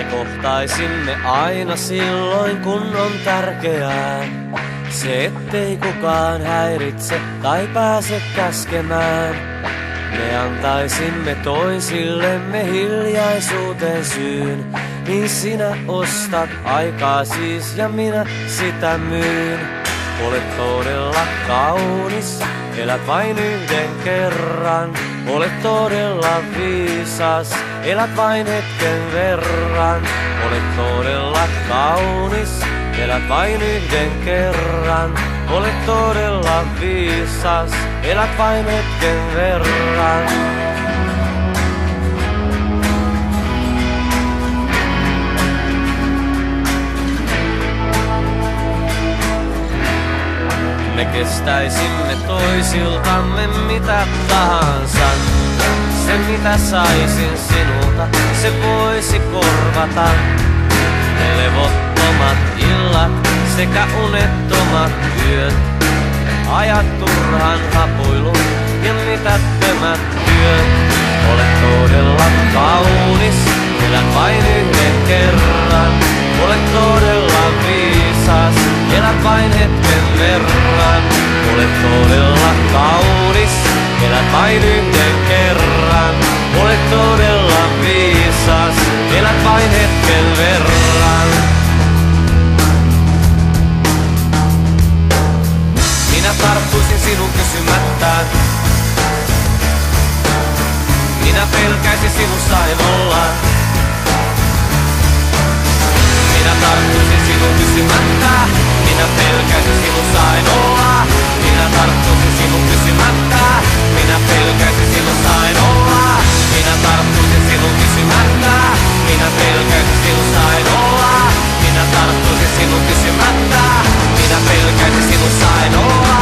Me kohtaisimme aina silloin, kun on tärkeää. Se, ettei kukaan häiritse tai pääse käskemään. Me antaisimme toisillemme hiljaisuuteen syyn. Niin sinä ostat aikaa siis ja minä sitä myyn. Olet todella kaunis, elät vain yhden kerran. Olet todella viisas, elät vain hetken verran. Olet todella kaunis, elät vain yhden kerran. Olet todella viisas, elät vain hetken verran. Me kestäisimme toisiltamme mitä tahansa. Se mitä saisin sinulta, se voisi korvata ne levottomat illat sekä unettomat yöt. Ajat turhan hapuilun ja mitättömät työt. Olet todella kaunis, elät vain yhden kerran. Olet todella viisas, elät vain hetken verran. Olet todella kaunis, elät vain yhden kerran. Olet todella viisas, elät vain hetken verran. Minä tarttuisin sinun kysymättä. Minä pelkäisin sinussa en olla. Minä tarttuisin sinun kysymättä. Minä pelkäisin sinussa en olla. Minä tarttuisin sinun kysymättä. Minä pelkäisin sinussa en olla. Minä tarttuisin sinun kysymättä. Minä pelkäisin sinussa en olla. Minä tarttuisin sinun kysymättä. Minä pelkäisin sinussa en olla.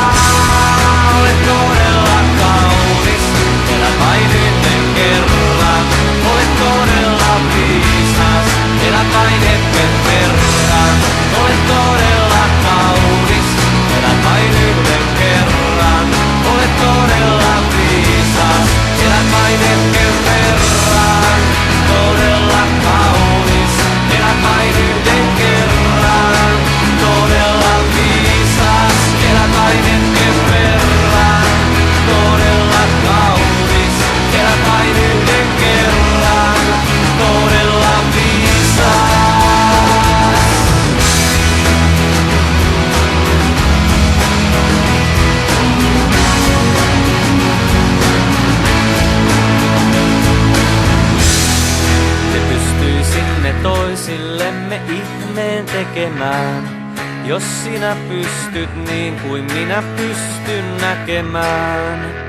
Olet todella kaunis, elät vain yhden kerran. Olet todella viisas, elät vain hetken verran. Olet todella kaunis, elät vain yhden kerran. Olet todella viisas, elät vain hetken verran. Todella kaunis, elät vain yhden kerran. Todella viisas, elät vain hetken verran. Todella kaunis, elät vain yhden kerran. Todella viisas. Me pystyisimme toisillemme ihmeen tekemään. Jos sinä pystyt niin kuin minä pystyn näkemään.